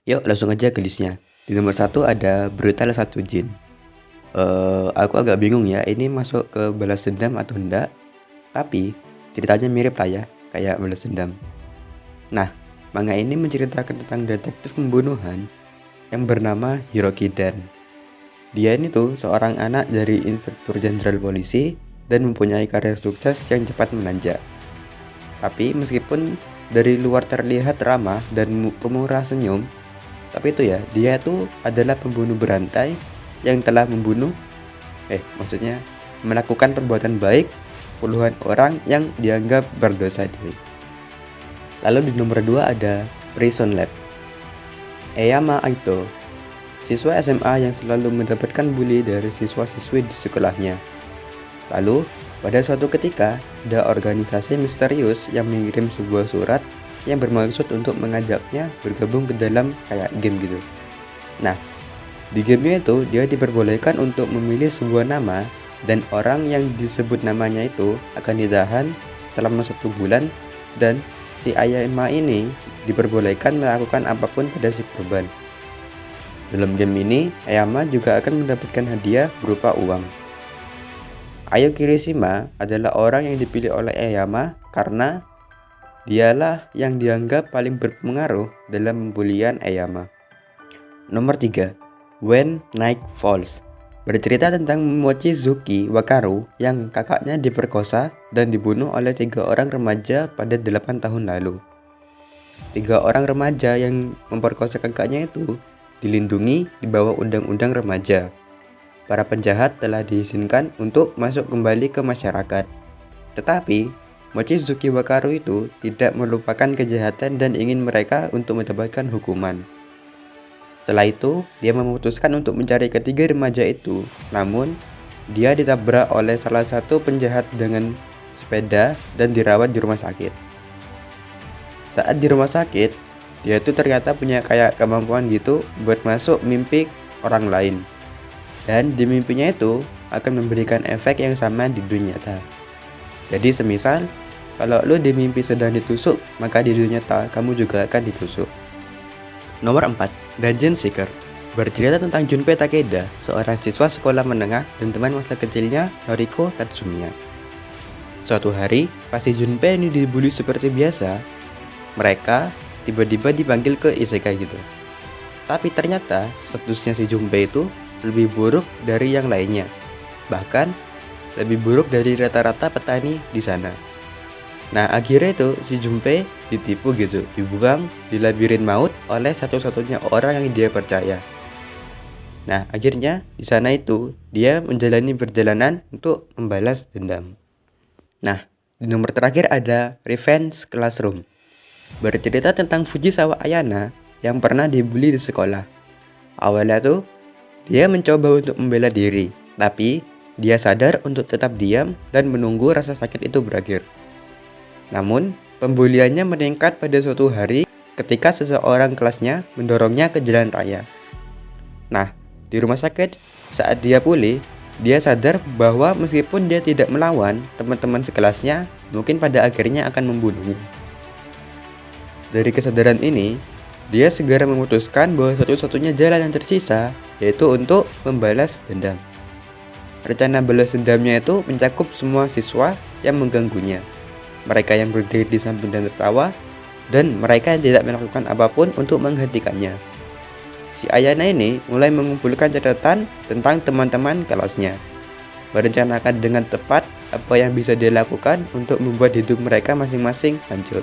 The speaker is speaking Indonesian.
Yuk langsung aja ke listnya. Di nomor satu ada Brutal Satu Jin. Aku agak bingung ya, ini masuk ke balas dendam atau enggak? Tapi ceritanya mirip lah ya, kayak balas dendam. Nah, manga ini menceritakan tentang detektif pembunuhan yang bernama Hiroki Dan. Dia ini tuh seorang anak dari inspektur jenderal polisi dan mempunyai karir sukses yang cepat menanjak. Tapi meskipun dari luar terlihat ramah dan pemurah senyum, tapi itu ya, dia tuh adalah pembunuh berantai yang telah maksudnya melakukan perbuatan baik puluhan orang yang dianggap berdosa diri. Lalu di nomor 2 ada Prison Lab. Eyama Aito, siswa SMA yang selalu mendapatkan bully dari siswa-siswi di sekolahnya. Lalu, pada suatu ketika, ada organisasi misterius yang mengirim sebuah surat yang bermaksud untuk mengajaknya bergabung ke dalam kayak game gitu. Nah, di gamenya itu dia diperbolehkan untuk memilih sebuah nama dan orang yang disebut namanya itu akan ditahan selama 1 bulan dan si Ayama ini diperbolehkan melakukan apapun pada si korban. Dalam game ini, Ayama juga akan mendapatkan hadiah berupa uang. Ayo Kirishima adalah orang yang dipilih oleh Ayama karena dialah yang dianggap paling berpengaruh dalam pembulian Ayama. Nomor 3, When Night Falls. Bercerita tentang Mochizuki Wakaru yang kakaknya diperkosa dan dibunuh oleh 3 orang remaja pada 8 tahun lalu. 3 orang remaja yang memperkosa kakaknya itu dilindungi di bawah undang-undang remaja. Para penjahat telah diizinkan untuk masuk kembali ke masyarakat. Tetapi, Mochizuki Wakaru itu tidak melupakan kejahatan dan ingin mereka untuk mendapatkan hukuman. Setelah itu, dia memutuskan untuk mencari ketiga remaja itu. Namun, dia ditabrak oleh salah satu penjahat dengan sepeda dan dirawat di rumah sakit. Saat di rumah sakit, dia itu ternyata punya kayak kemampuan gitu buat masuk mimpi orang lain. Dan di mimpinya itu akan memberikan efek yang sama di dunia nyata. Jadi semisal kalau lo di mimpi sedang ditusuk, maka di dunia nyata kamu juga akan ditusuk. Nomor 4, Dungeon Seeker. Bercerita tentang Junpei Takeda, seorang siswa sekolah menengah dan teman masa kecilnya Noriko Tatsumiya. Suatu hari, pas si Junpei ini dibully seperti biasa, mereka tiba-tiba dipanggil ke isekai gitu. Tapi ternyata statusnya si Junpei itu lebih buruk dari yang lainnya. Bahkan lebih buruk dari rata-rata petani di sana. Nah, akhirnya itu si Junpei ditipu gitu, dibuang di labirin maut oleh satu-satunya orang yang dia percaya. Nah, akhirnya di sana itu dia menjalani perjalanan untuk membalas dendam. Nah, di nomor terakhir ada Revenge Classroom. Bercerita tentang Fujisawa Ayana yang pernah dibully di sekolah. Awalnya tuh dia mencoba untuk membela diri, tapi dia sadar untuk tetap diam dan menunggu rasa sakit itu berakhir. Namun, pembuliannya meningkat pada suatu hari ketika seseorang kelasnya mendorongnya ke jalan raya. Nah, di rumah sakit, saat dia pulih, dia sadar bahwa meskipun dia tidak melawan, teman-teman sekelasnya mungkin pada akhirnya akan membunuhnya. Dari kesadaran ini, dia segera memutuskan bahwa satu-satunya jalan yang tersisa yaitu untuk membalas dendam. Rencana balas dendamnya itu mencakup semua siswa yang mengganggunya, mereka yang berdiri di samping dan tertawa, dan mereka yang tidak melakukan apapun untuk menghentikannya. Si Ayana ini mulai mengumpulkan catatan tentang teman-teman kelasnya, merencanakan dengan tepat apa yang bisa dia lakukan untuk membuat hidup mereka masing-masing hancur.